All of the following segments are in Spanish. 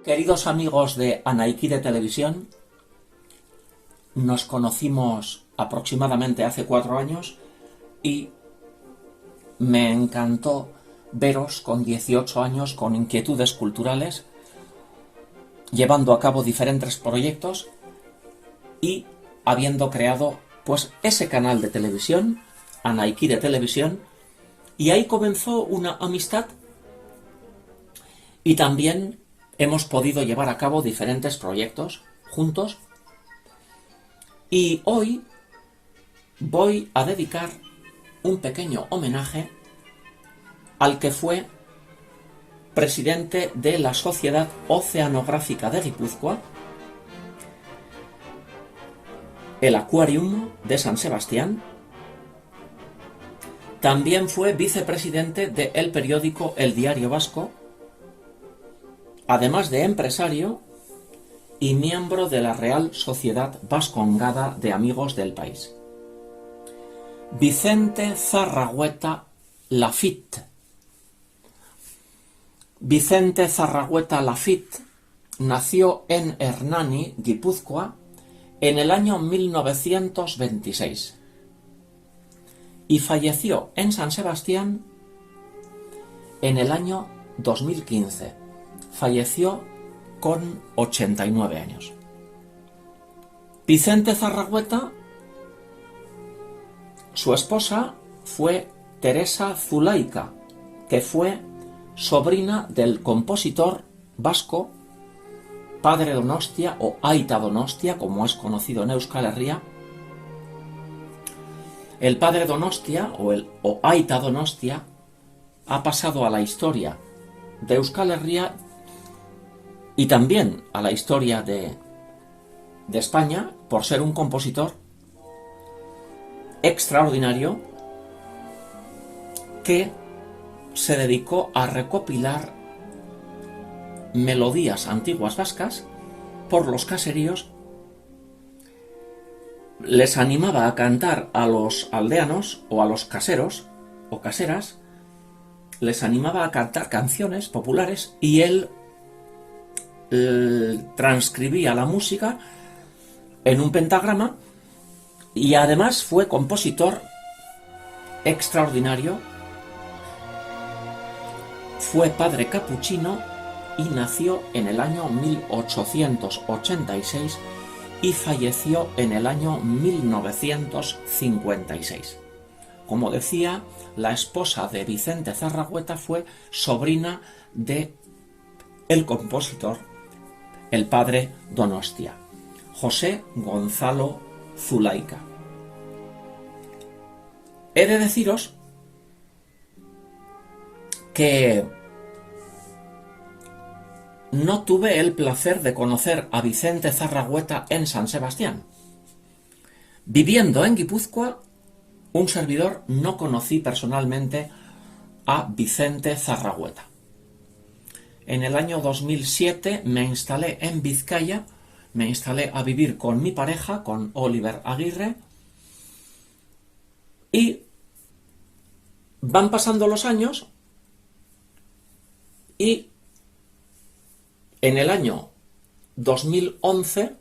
Queridos amigos de Anaiki de Televisión, nos conocimos aproximadamente hace 4 años y me encantó veros con 18 años con inquietudes culturales, llevando a cabo diferentes proyectos y habiendo creado pues ese canal de televisión, Anaiki de Televisión, y ahí comenzó una amistad y también hemos podido llevar a cabo diferentes proyectos juntos. Y hoy voy a dedicar un pequeño homenaje al que fue presidente de la Sociedad Oceanográfica de Guipúzcoa, el Aquarium de San Sebastián. También fue vicepresidente del periódico El Diario Vasco, además de empresario y miembro de la Real Sociedad Vascongada de Amigos del País. Vicente Zarragueta Lafitte. Vicente Zarragueta Lafitte nació en Hernani, Guipúzcoa, en el año 1926 y falleció en San Sebastián en el año 2015. Falleció con 89 años. Vicente Zarragueta, su esposa fue Teresa Zulaika, que fue sobrina del compositor vasco Padre Donostia o Aita Donostia, como es conocido en Euskal Herria. El Padre Donostia o Aita Donostia ha pasado a la historia de Euskal Herria y también a la historia de España por ser un compositor extraordinario que se dedicó a recopilar melodías antiguas vascas por los caseríos. Les animaba a cantar a los aldeanos o a los caseros o caseras, les animaba a cantar canciones populares y él transcribía la música en un pentagrama y además fue compositor extraordinario. Fue padre capuchino y nació en el año 1886 y falleció en el año 1956. Como decía, la esposa de Vicente Zarragueta fue sobrina de el compositor, el Padre Donostia, José Gonzalo Zulaika. He de deciros que no tuve el placer de conocer a Vicente Zarragueta en San Sebastián. Viviendo en Guipúzcoa, un servidor no conocí personalmente a Vicente Zarragueta. En el año 2007 me instalé en Vizcaya, me instalé a vivir con mi pareja, con Oliver Aguirre, y van pasando los años y en el año 2011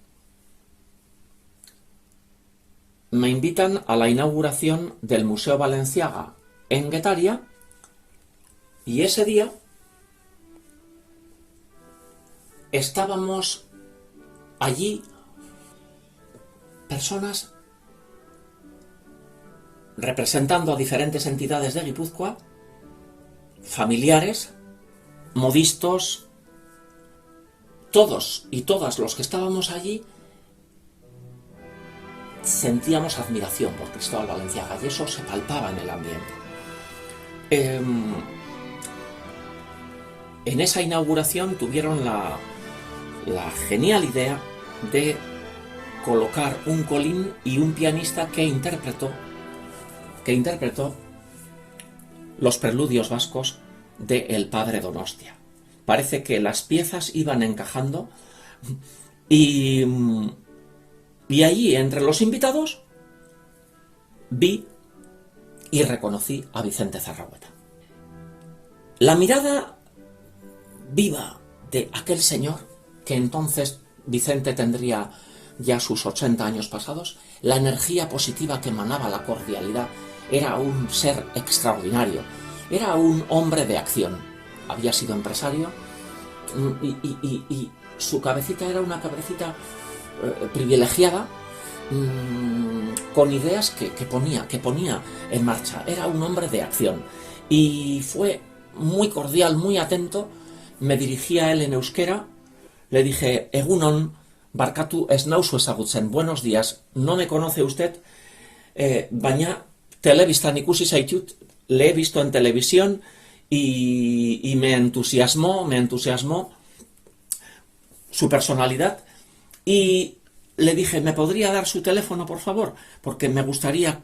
me invitan a la inauguración del Museo Balenciaga en Guetaria y ese día estábamos allí personas representando a diferentes entidades de Guipúzcoa, familiares, modistos, todos y todas los que estábamos allí sentíamos admiración por Cristóbal Balenciaga y eso se palpaba en el ambiente. En esa inauguración tuvieron la genial idea de colocar un colín y un pianista que interpretó los preludios vascos de El Padre Donostia. Parece que las piezas iban encajando y allí entre los invitados vi y reconocí a Vicente Zarragueta. La mirada viva de aquel señor, que entonces Vicente tendría ya sus 80 años pasados, la energía positiva que emanaba, la cordialidad, era un ser extraordinario, era un hombre de acción, había sido empresario y su cabecita era una cabecita privilegiada, con ideas que ponía en marcha. Era un hombre de acción y fue muy cordial, muy atento. Me dirigí a él en euskera, le dije: Egunon, barkatu ez nauzu ezagutzen, buenos días, no me conoce usted, baina telebistan ikusi zaitut, le he visto en televisión y me entusiasmó su personalidad, y le dije: ¿me podría dar su teléfono, por favor? Porque me gustaría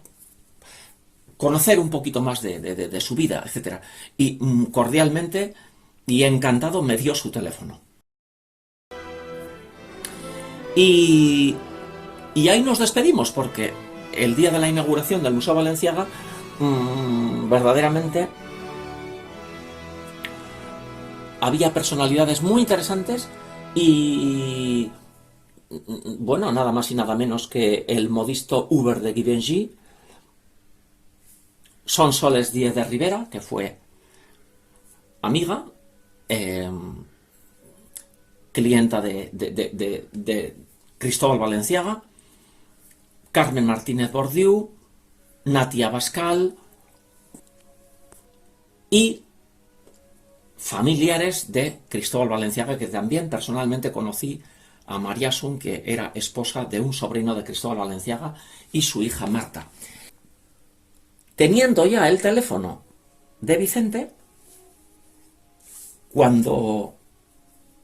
conocer un poquito más de su vida, etc. Y cordialmente y encantado me dio su teléfono. Y ahí nos despedimos, porque el día de la inauguración del Museo Balenciaga, verdaderamente había personalidades muy interesantes y, bueno, nada más y nada menos que el modisto Hubert de Givenchy, Sonsoles Díez de Rivera, que fue amiga, clienta de Cristóbal Balenciaga, Carmen Martínez Bordiú, Natia Bascal y familiares de Cristóbal Balenciaga, que también personalmente conocí a María Sun, que era esposa de un sobrino de Cristóbal Balenciaga, y su hija Marta. Teniendo ya el teléfono de Vicente, cuando,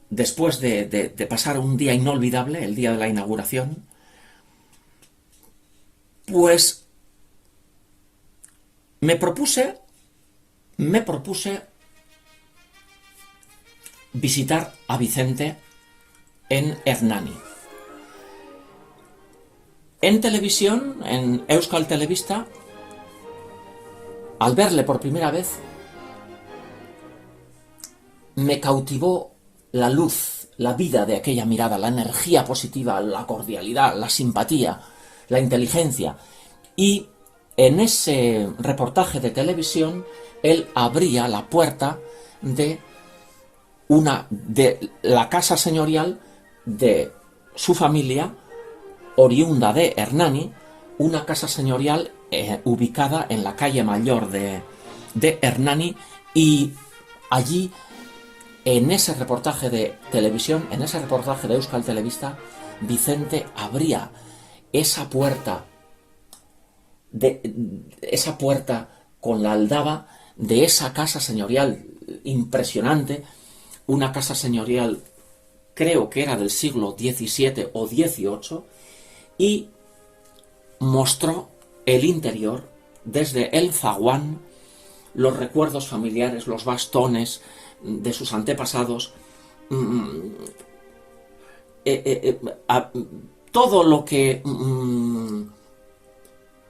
después de pasar un día inolvidable, el día de la inauguración, pues me propuse visitar a Vicente en Hernani. En televisión, en Euskal Telebista, al verle por primera vez, me cautivó la luz, la vida de aquella mirada, la energía positiva, la cordialidad, la simpatía, la inteligencia. Y en ese reportaje de televisión, él abría la puerta de la casa señorial de su familia, oriunda de Hernani, una casa señorial ubicada en la calle Mayor de Hernani, y allí, en ese reportaje de televisión, en ese reportaje de Euskal Telebista, Vicente abría esa puerta con la aldaba de esa casa señorial impresionante, una casa señorial, creo que era del siglo XVII o XVIII, y mostró el interior, desde el zaguán, los recuerdos familiares, los bastones de sus antepasados, todo lo que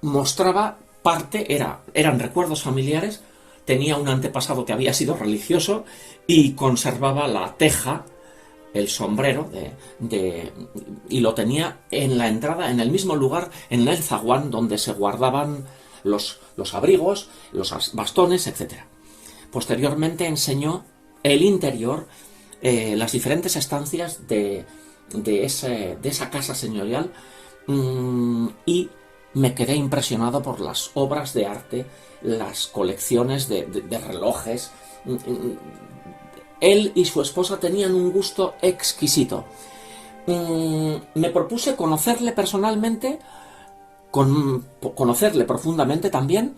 mostraba eran recuerdos familiares. Tenía un antepasado que había sido religioso y conservaba la teja, el sombrero, y lo tenía en la entrada, en el mismo lugar, en el zaguán donde se guardaban los abrigos, los bastones, etc. Posteriormente enseñó el interior, las diferentes estancias de esa casa señorial, y me quedé impresionado por las obras de arte, las colecciones de relojes. Él y su esposa tenían un gusto exquisito. Me propuse conocerle personalmente, conocerle profundamente también,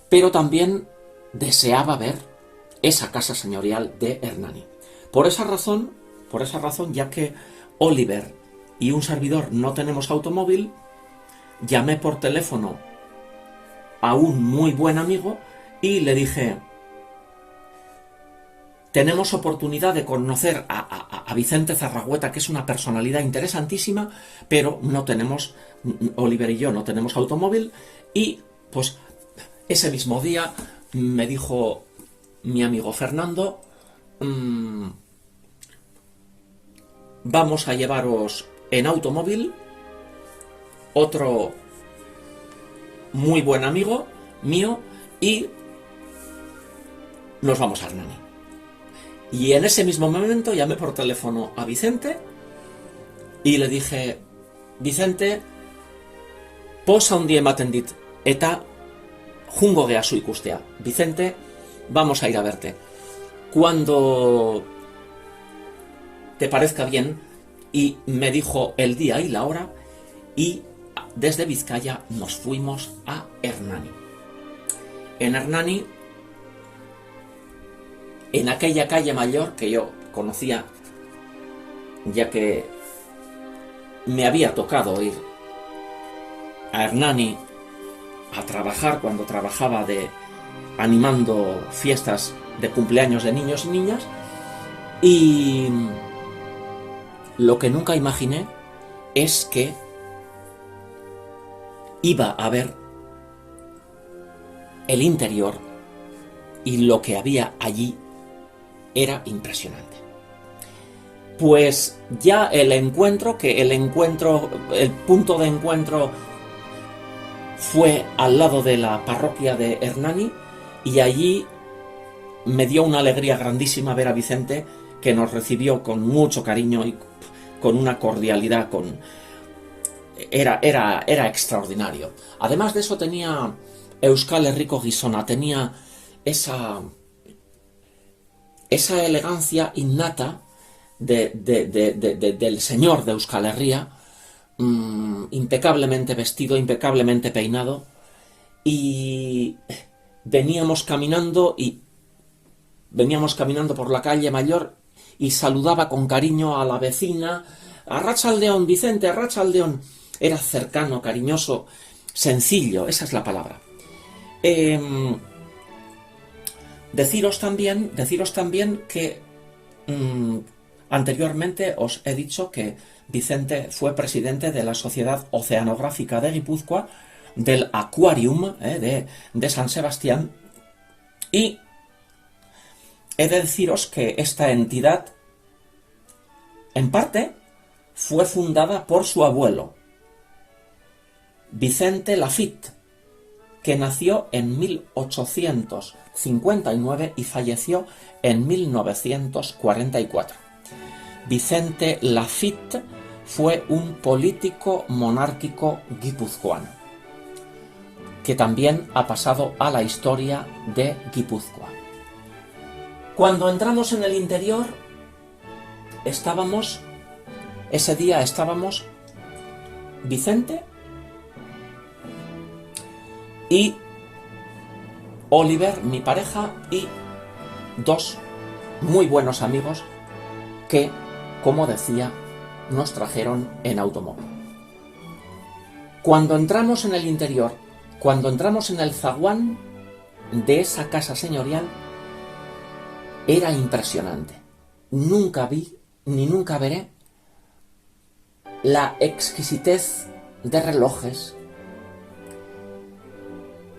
pero también deseaba ver esa casa señorial de Hernani. Por esa razón, ya que Oliver y un servidor no tenemos automóvil, llamé por teléfono a un muy buen amigo y le dije: tenemos oportunidad de conocer a Vicente Zarragueta, que es una personalidad interesantísima, pero no tenemos, Oliver y yo no tenemos automóvil, y Pues ese mismo día me dijo mi amigo Fernando, vamos a llevaros en automóvil otro muy buen amigo mío y nos vamos a Hernani. Y en ese mismo momento llamé por teléfono a Vicente y le dije, Vicente, posa un día m'atendit eta jungo geazu ikustea. Vicente, vamos a ir a verte. Cuando te parezca bien. Y me dijo el día y la hora y desde Vizcaya nos fuimos a Hernani. En Hernani, en aquella calle mayor que yo conocía, ya que me había tocado ir a Hernani a trabajar cuando trabajaba animando fiestas de cumpleaños de niños y niñas, y lo que nunca imaginé es que iba a ver el interior, y lo que había allí era impresionante. Pues ya el punto de encuentro fue al lado de la parroquia de Hernani, y allí me dio una alegría grandísima ver a Vicente, que nos recibió con mucho cariño y con una cordialidad, era extraordinario. Además de eso tenía Euskal Herriko Gizona, tenía esa elegancia innata del señor de Euskal Herria, impecablemente vestido, impecablemente peinado, y veníamos caminando por la calle mayor y saludaba con cariño a la vecina, Arratsaldeon, Vicente, Arratsaldeon. Era cercano, cariñoso, sencillo, esa es la palabra. Deciros también que anteriormente os he dicho que Vicente fue presidente de la Sociedad Oceanográfica de Guipúzcoa, del Aquarium de San Sebastián, y he de deciros que esta entidad, en parte, fue fundada por su abuelo, Vicente Lafitte, que nació en 1859 y falleció en 1944. Vicente Lafitte fue un político monárquico guipuzcoano, que también ha pasado a la historia de Guipúzcoa. Cuando entramos en el interior, ese día estábamos Vicente y Oliver, mi pareja, y dos muy buenos amigos que, como decía, nos trajeron en automóvil. Cuando entramos en el interior, cuando entramos en el zaguán de esa casa señorial, era impresionante. Nunca vi, ni nunca veré, la exquisitez de relojes,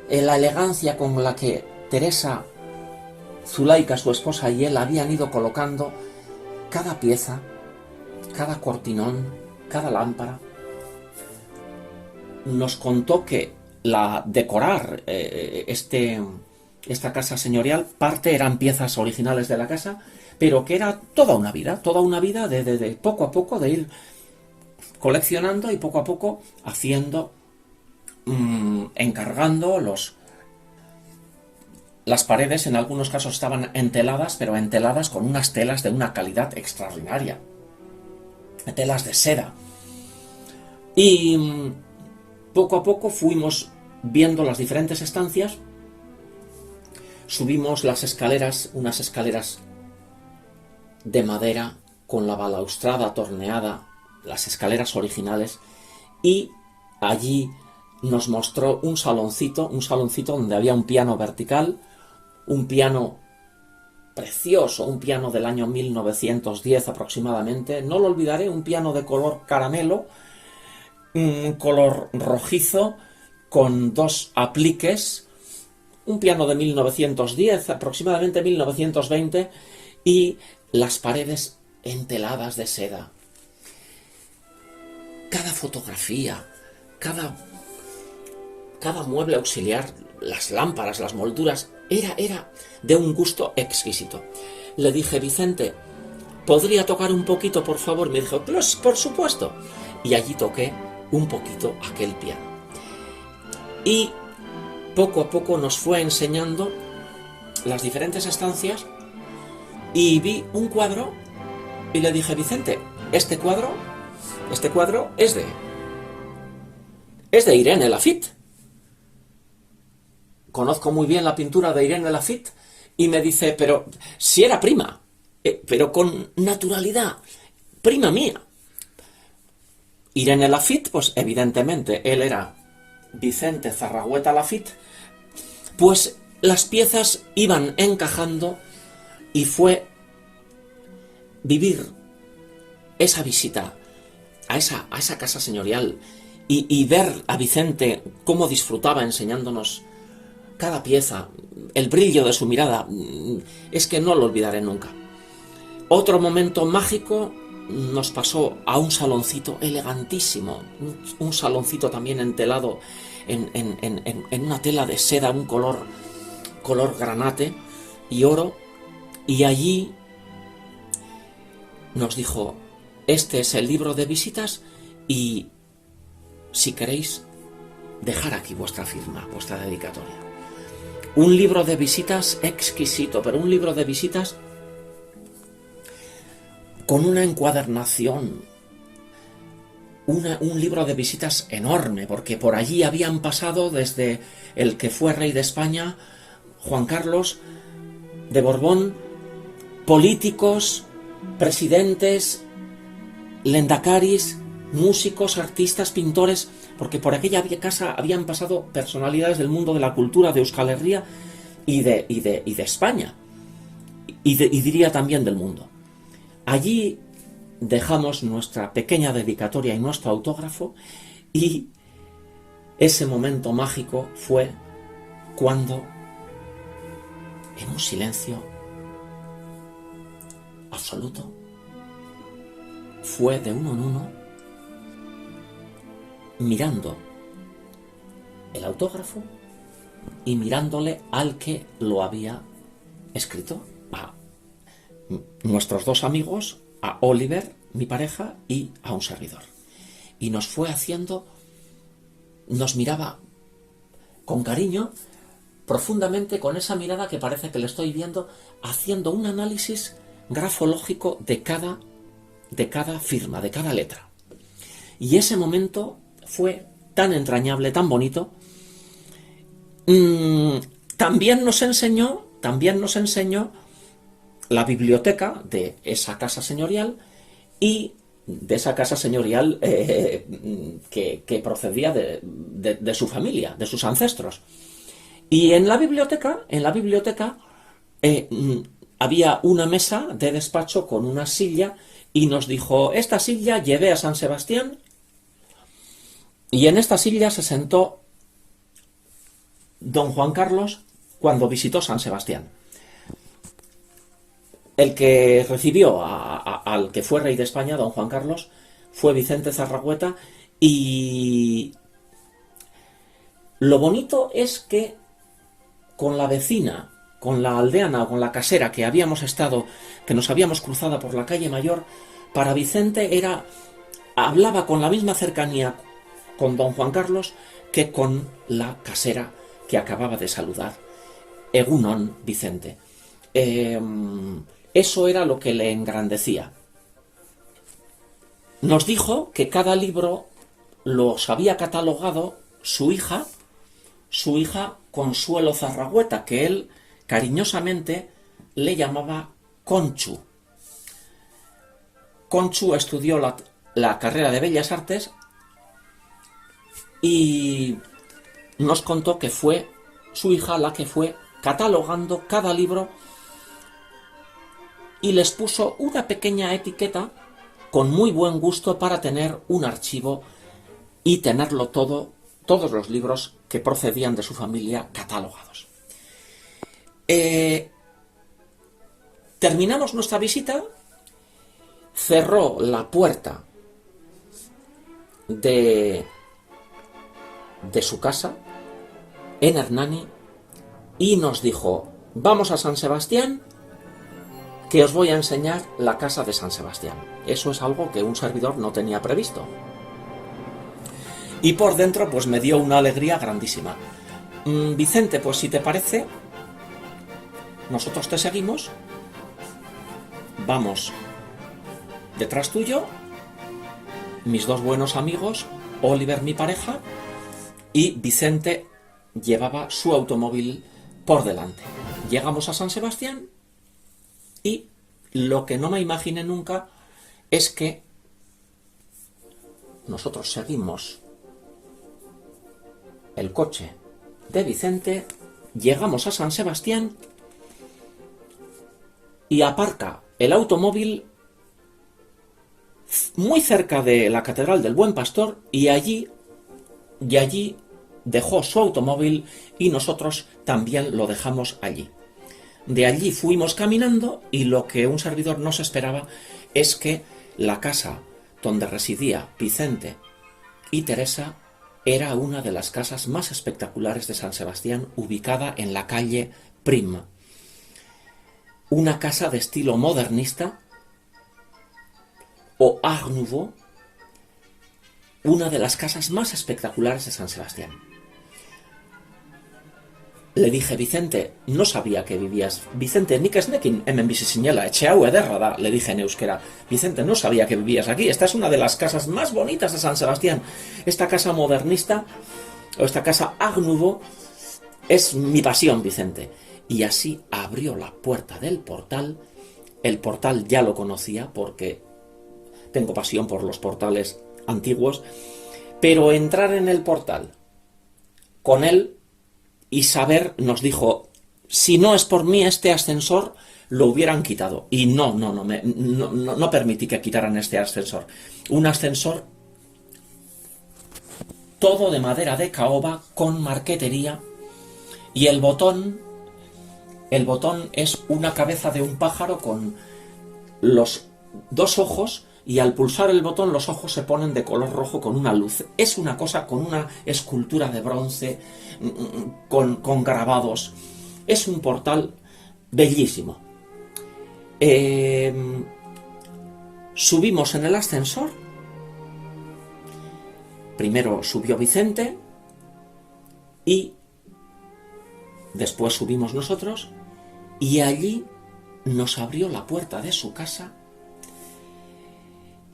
la elegancia con la que Teresa, Zulaika, su esposa, y él habían ido colocando cada pieza, cada cortinón, cada lámpara. Nos contó que decorar esta casa señorial, parte eran piezas originales de la casa, pero que era toda una vida de poco a poco, de ir coleccionando y poco a poco haciendo, encargando las paredes. En algunos casos estaban enteladas, pero enteladas con unas telas de una calidad extraordinaria, telas de seda, y poco a poco fuimos viendo las diferentes estancias. Subimos las escaleras, unas escaleras de madera con la balaustrada torneada, las escaleras originales, y allí nos mostró un saloncito donde había un piano vertical, un piano precioso, un piano del año 1910 aproximadamente, no lo olvidaré, un piano de color caramelo, un color rojizo, con 2 apliques, un piano de 1910, aproximadamente 1920, y las paredes enteladas de seda. Cada fotografía, cada mueble auxiliar, las lámparas, las molduras, era de un gusto exquisito. Le dije: Vicente, ¿podría tocar un poquito, por favor? Me dijo: por supuesto. Y allí toqué un poquito aquel piano. Y poco a poco nos fue enseñando las diferentes estancias y vi un cuadro y le dije: Vicente, este cuadro es de Irene Laffitte. Conozco muy bien la pintura de Irene Laffitte. Y me dice: pero si era prima, pero con naturalidad, prima mía. Irene Laffitte, pues evidentemente él era Vicente Zarrahueta Laffitte, pues las piezas iban encajando y fue vivir esa visita a esa casa señorial y ver a Vicente cómo disfrutaba enseñándonos cada pieza, el brillo de su mirada, es que no lo olvidaré nunca. Otro momento mágico nos pasó a un saloncito elegantísimo, un saloncito también entelado en una tela de seda, un color granate y oro, y allí nos dijo: este es el libro de visitas y si queréis dejar aquí vuestra firma, vuestra dedicatoria. Un libro de visitas exquisito, pero un libro de visitas con una encuadernación, un libro de visitas enorme, porque por allí habían pasado desde el que fue rey de España, Juan Carlos de Borbón, políticos, presidentes, lendacaris, músicos, artistas, pintores, porque por aquella casa habían pasado personalidades del mundo de la cultura de Euskal Herria y de España, y diría también del mundo. Allí dejamos nuestra pequeña dedicatoria y nuestro autógrafo, y ese momento mágico fue cuando, en un silencio absoluto, fue de uno en uno, mirando el autógrafo y mirándole al que lo había escrito, a nuestros 2 amigos, a Oliver, mi pareja, y a un servidor. Y nos fue haciendo, nos miraba con cariño, profundamente, con esa mirada que parece que le estoy viendo, haciendo un análisis grafológico de cada firma, de cada letra. Y ese momento fue tan entrañable, tan bonito. También nos enseñó la biblioteca de esa casa señorial, y de esa casa señorial que procedía de su familia, de sus ancestros. Y en la biblioteca había una mesa de despacho con una silla, y nos dijo: esta silla llevé a San Sebastián, y en esta silla se sentó don Juan Carlos cuando visitó San Sebastián. El que recibió al que fue rey de España, don Juan Carlos, fue Vicente Zarrahueta, y lo bonito es que con la vecina, con la aldeana o con la casera que habíamos estado, que nos habíamos cruzado por la calle Mayor, para Vicente hablaba con la misma cercanía con don Juan Carlos que con la casera que acababa de saludar. Egunon, Vicente. Eso era lo que le engrandecía. Nos dijo que cada libro los había catalogado su hija Consuelo Zarrahueta, que él cariñosamente le llamaba Conchu. Conchu estudió la carrera de Bellas Artes y nos contó que fue su hija la que fue catalogando cada libro y les puso una pequeña etiqueta con muy buen gusto para tener un archivo y tenerlo todo todos los libros que procedían de su familia catalogados. Terminamos nuestra visita, cerró la puerta de su casa en Hernani y nos dijo: vamos a San Sebastián, que os voy a enseñar la casa de San Sebastián. Eso es algo que un servidor no tenía previsto. Y por dentro pues me dio una alegría grandísima. Vicente, pues si te parece, nosotros te seguimos, vamos detrás tuyo, mis dos buenos amigos, Oliver, mi pareja, y Vicente llevaba su automóvil por delante. Llegamos a San Sebastián y lo que no me imaginé nunca es que nosotros seguimos el coche de Vicente, llegamos a San Sebastián y aparca el automóvil muy cerca de la Catedral del Buen Pastor y allí dejó su automóvil y nosotros también lo dejamos allí. De allí fuimos caminando y lo que un servidor no se esperaba es que la casa donde residía Vicente y Teresa era una de las casas más espectaculares de San Sebastián, ubicada en la calle Prim. Una casa de estilo modernista o Art Nouveau, una de las casas más espectaculares de San Sebastián. Le dije: Vicente, no sabía que vivías. Vicente, nik ez nekin hemen bizi zinela, etxe hau ederra da, le dije en euskera. Vicente, no sabía que vivías aquí. Esta es una de las casas más bonitas de San Sebastián. Esta casa modernista, o esta casa Art Nouveau, es mi pasión, Vicente. Y así abrió la puerta del portal. El portal ya lo conocía porque tengo pasión por los portales antiguos. Pero entrar en el portal con él y saber, nos dijo: si no es por mí, este ascensor lo hubieran quitado. Y no permití que quitaran este ascensor. Un ascensor todo de madera de caoba con marquetería, y el botón es una cabeza de un pájaro con los dos ojos, y al pulsar el botón los ojos se ponen de color rojo con una luz. Es una cosa con una escultura de bronce, con grabados. Es un portal bellísimo. Subimos en el ascensor. Primero subió Vicente y después subimos nosotros, y allí nos abrió la puerta de su casa.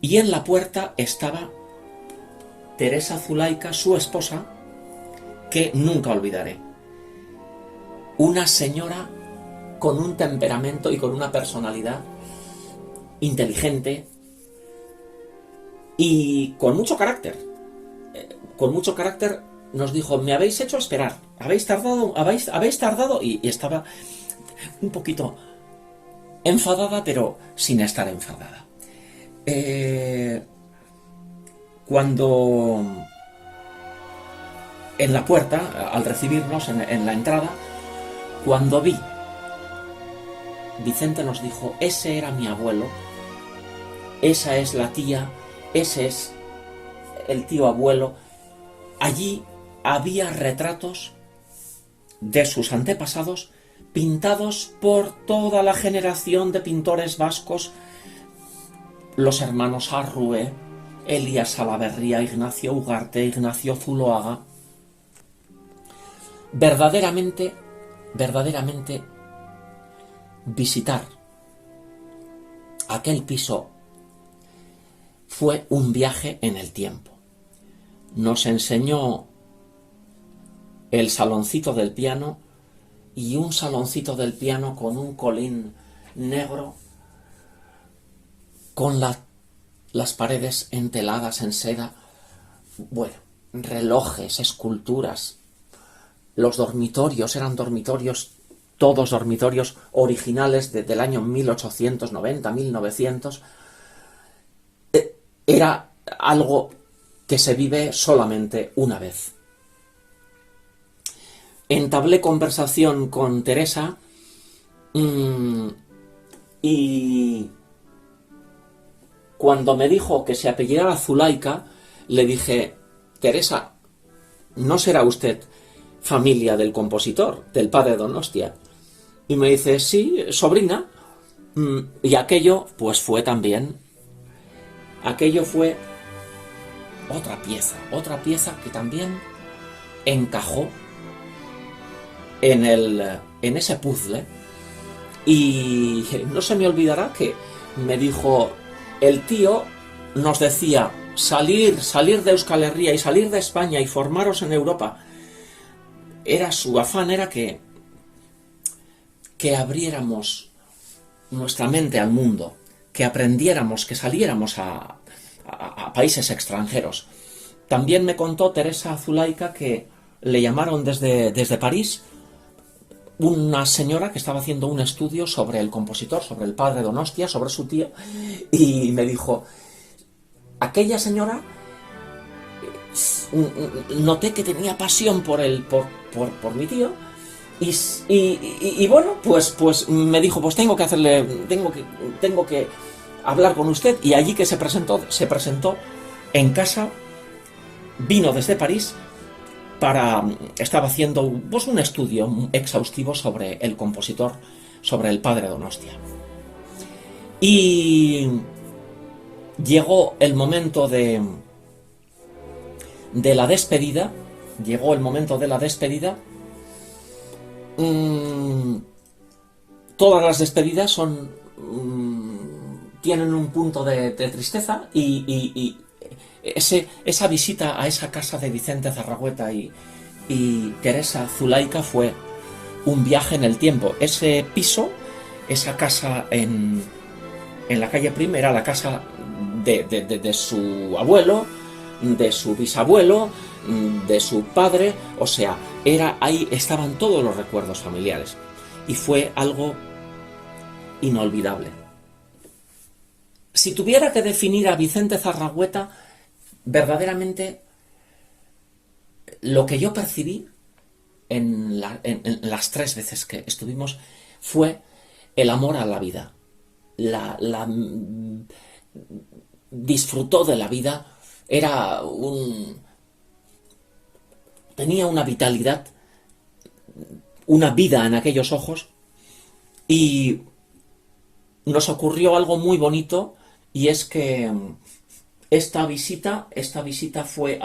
Y en la puerta estaba Teresa Zulaika, su esposa, que nunca olvidaré. Una señora con un temperamento y con una personalidad inteligente y con mucho carácter. Nos dijo: me habéis hecho esperar, habéis tardado, y estaba un poquito enfadada, pero sin estar enfadada. Cuando en la puerta, al recibirnos en la entrada, cuando vi, Vicente nos dijo: ese era mi abuelo, esa es la tía, ese es el tío abuelo. Allí había retratos de sus antepasados pintados por toda la generación de pintores vascos, los hermanos Arrue, Elías Salaverría, Ignacio Ugarte, Ignacio Zuloaga. Verdaderamente, visitar aquel piso fue un viaje en el tiempo. Nos enseñó el saloncito del piano, y un saloncito del piano con un colín negro, con las paredes enteladas en seda, bueno, relojes, esculturas. Los dormitorios eran todos dormitorios originales del año 1890, 1900. Era algo que se vive solamente una vez. entablé conversación con Teresa y cuando me dijo que se apellidaba Zulaika, le dije: Teresa, ¿no será usted familia del compositor, del padre Donostia? Y me dice: sí, sobrina. Y aquello, pues fue también, aquello fue otra pieza que también encajó en ese puzzle. Y no se me olvidará que me dijo, el tío nos decía, salir de Euskal Herria y salir de España y formaros en Europa. Su afán era que abriéramos nuestra mente al mundo, que aprendiéramos, que saliéramos a países extranjeros. También me contó Teresa Zulaika que le llamaron desde París una señora que estaba haciendo un estudio sobre el compositor, sobre el padre Donostia, sobre su tío, y me dijo, aquella señora noté que tenía pasión por mi tío, y bueno, pues me dijo, pues tengo que hablar con usted, y allí que se presentó en casa, vino desde París estaba haciendo pues un estudio exhaustivo sobre el compositor, sobre el padre Donostia. Y llegó el momento de la despedida, todas las despedidas tienen un punto de tristeza, y esa visita a esa casa de Vicente Zarragueta y Teresa Zulaika fue un viaje en el tiempo. Ese piso, esa casa en la calle Prim, era la casa de su abuelo, de su bisabuelo, de su padre, o sea, ahí estaban todos los recuerdos familiares, y fue algo inolvidable. Si tuviera que definir a Vicente Zarragueta, verdaderamente lo que yo percibí en las 3 veces que estuvimos fue el amor a la vida. Disfrutó de la vida, tenía una vitalidad, una vida en aquellos ojos, y nos ocurrió algo muy bonito, y es que esta visita fue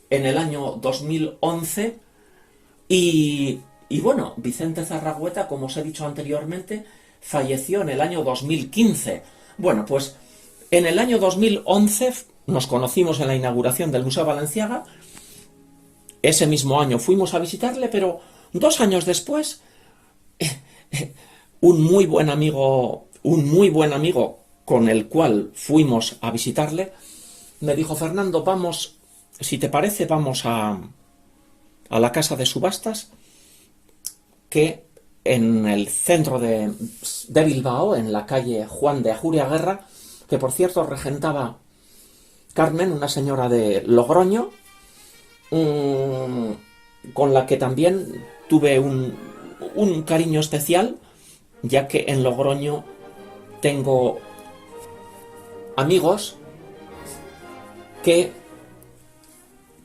en el año 2011, y bueno, Vicente Zarragueta, como os he dicho anteriormente, falleció en el año 2015. Bueno, pues en el año 2011 nos conocimos en la inauguración del Museo Balenciaga. Ese mismo año fuimos a visitarle, pero 2 años después, un muy buen amigo con el cual fuimos a visitarle, me dijo, Fernando, vamos, si te parece, vamos a la casa de subastas, que en el centro de Bilbao, en la calle Juan de Ajuria Guerra, que por cierto regentaba Carmen, una señora de Logroño, con la que también tuve un cariño especial, ya que en Logroño tengo amigos que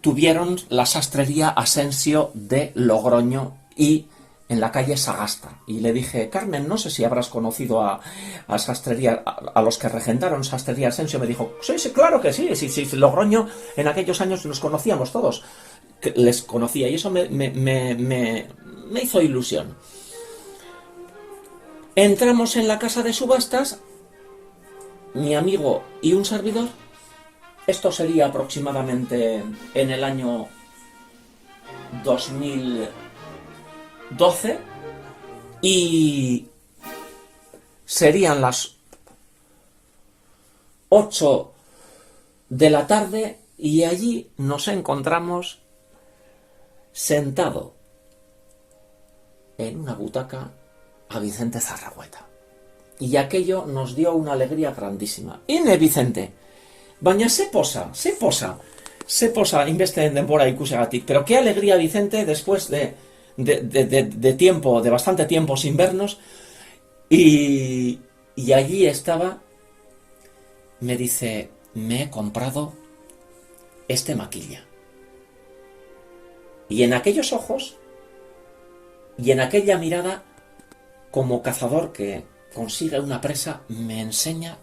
tuvieron la sastrería Asensio de Logroño, y en la calle Sagasta. Y le dije, Carmen, no sé si habrás conocido a sastrería, a los que regentaron sastrería Asensio. Me dijo, sí, claro que sí, Logroño en aquellos años nos conocíamos todos, les conocía, y eso me hizo ilusión. Entramos en la casa de subastas, mi amigo y un servidor. Esto sería aproximadamente en el año 2012, y serían las 8 de la tarde, y allí nos encontramos sentado en una butaca a Vicente Zarragueta. Y aquello nos dio una alegría grandísima. Vicente, baina se posa, se posa inbeste denbora ikusegatik. Pero qué alegría, Vicente, después de tiempo, de bastante tiempo sin vernos, y allí estaba, me dice, me he comprado este maquilla. Y en aquellos ojos, y en aquella mirada, como cazador que consigue una presa, me enseña,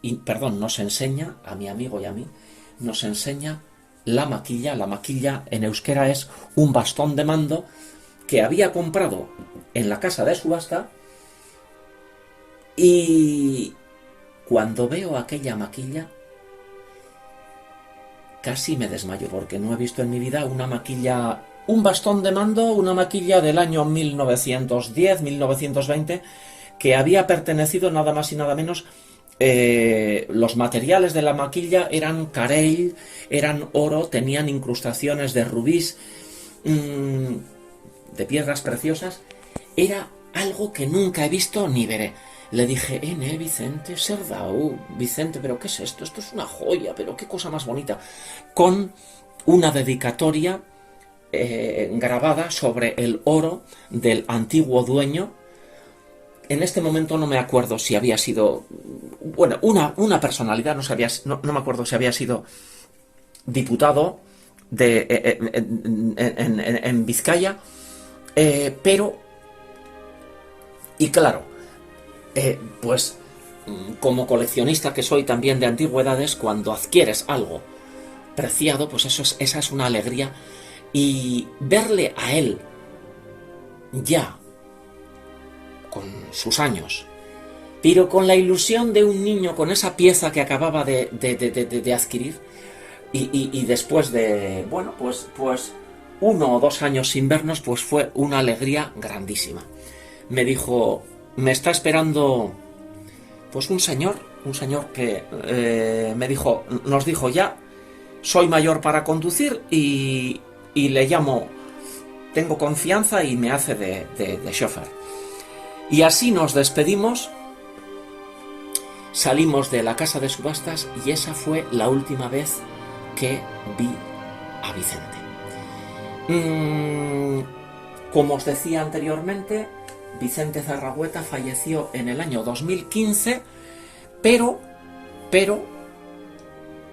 y perdón, nos enseña, a mi amigo y a mí, nos enseña la maquilla. La maquilla en euskera es un bastón de mando que había comprado en la casa de subasta, y cuando veo aquella maquilla casi me desmayo, porque no he visto en mi vida una maquilla, un bastón de mando, una maquilla del año 1910, 1920, que había pertenecido nada más y nada menos. Los materiales de la maquilla eran carey, eran oro, tenían incrustaciones de rubíes, de piedras preciosas. Era algo que nunca he visto ni veré. Le dije, Vicente, Serdau, Vicente, ¿pero qué es esto? Esto es una joya, pero qué cosa más bonita. Con una dedicatoria grabada sobre el oro del antiguo dueño. En este momento no me acuerdo si había sido, bueno, una personalidad, no me acuerdo si había sido diputado en Vizcaya, pero, y claro, pues como coleccionista que soy también de antigüedades, cuando adquieres algo preciado, pues esa es una alegría. Y verle a él ya con sus años, pero con la ilusión de un niño, con esa pieza que acababa de adquirir, y después de, bueno, pues 1 o 2 años sin vernos, pues fue una alegría grandísima. Me dijo, me está esperando pues un señor que nos dijo, ya soy mayor para conducir y le llamo, tengo confianza y me hace de chofer. Y así nos despedimos, salimos de la casa de subastas, y esa fue la última vez que vi a Vicente. Como os decía anteriormente, Vicente Zarragueta falleció en el año 2015, pero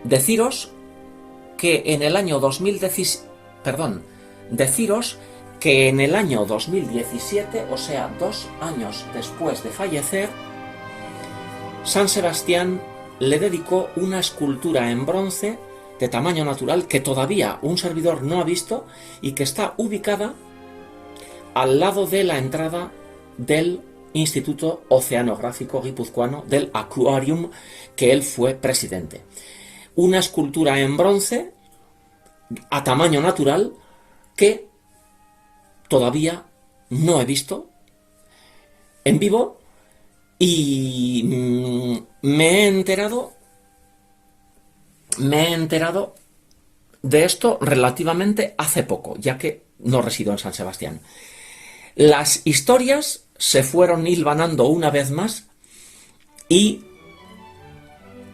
deciros que en el año 2017, o sea, 2 años después de fallecer, San Sebastián le dedicó una escultura en bronce de tamaño natural que todavía un servidor no ha visto, y que está ubicada al lado de la entrada del Instituto Oceanográfico Guipuzcoano, del Aquarium, que él fue presidente. Una escultura en bronce a tamaño natural que todavía no he visto en vivo, y me he enterado de esto relativamente hace poco, ya que no resido en San Sebastián. Las historias se fueron hilvanando una vez más, y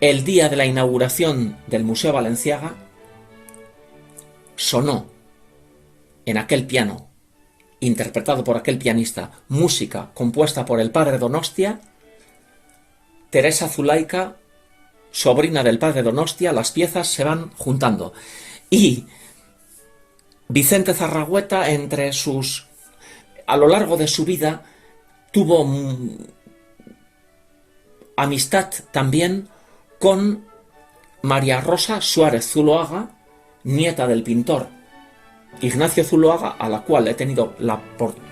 el día de la inauguración del Museo Balenciaga sonó en aquel piano, interpretado por aquel pianista, música compuesta por el padre Donostia, Teresa Zulaika, sobrina del padre Donostia. Las piezas se van juntando, y Vicente Zarragueta, a lo largo de su vida, tuvo amistad también con María Rosa Suárez Zuloaga, nieta del pintor Ignacio Zuloaga, a la cual he tenido la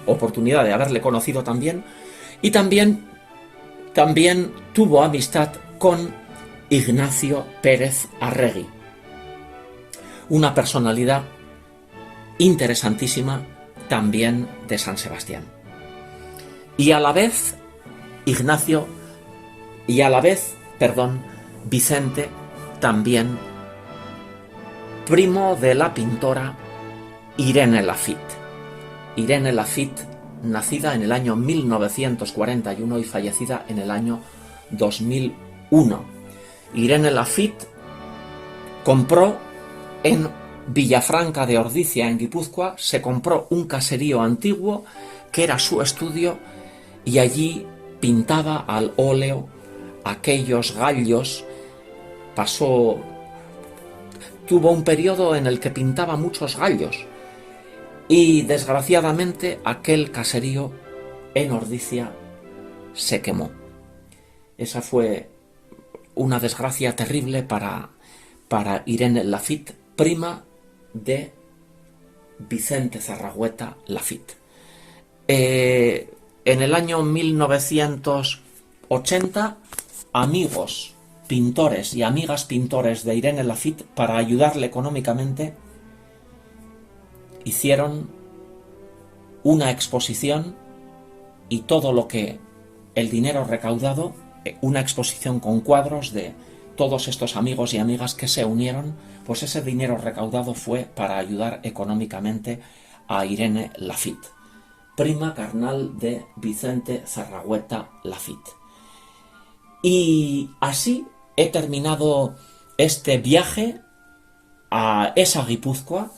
oportunidad de haberle conocido también, y también tuvo amistad con Ignacio Pérez Arregui, una personalidad interesantísima también de San Sebastián. Y a la vez Vicente, también primo de la pintora Irene Lafitte. Irene Lafitte, nacida en el año 1941 y fallecida en el año 2001. Irene Lafitte compró en Villafranca de Ordizia, en Guipúzcoa, se compró un caserío antiguo que era su estudio y allí pintaba al óleo aquellos gallos. Tuvo un periodo en el que pintaba muchos gallos y desgraciadamente aquel caserío en Ordizia se quemó. Esa fue una desgracia terrible para Irene Laffitte, prima de Vicente Zarragueta Laffitte. En el año 1980, amigos pintores y amigas pintores de Irene Laffitte, para ayudarle económicamente, hicieron una exposición y todo lo que el dinero recaudado, una exposición con cuadros de todos estos amigos y amigas que se unieron, pues ese dinero recaudado fue para ayudar económicamente a Irene Laffitte, prima carnal de Vicente Zarragueta Laffitte. Y así he terminado este viaje a esa Guipúzcoa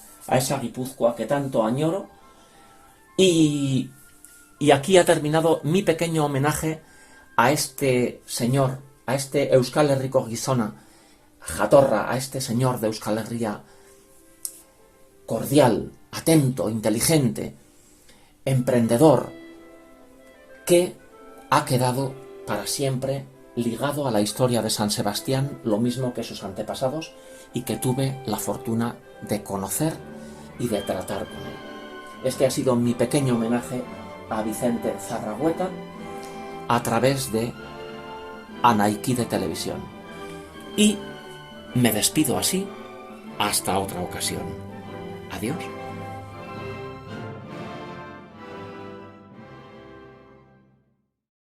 que tanto añoro, y aquí ha terminado mi pequeño homenaje a este señor, a este Euskal Herriko Gizona jatorra, a este señor de Euskal Herria cordial, atento, inteligente, emprendedor, que ha quedado para siempre ligado a la historia de San Sebastián, lo mismo que sus antepasados, y que tuve la fortuna de conocer y de tratar con él. Este ha sido mi pequeño homenaje a Vicente Zarragueta a través de Anaiki de Televisión. Y me despido así hasta otra ocasión. Adiós.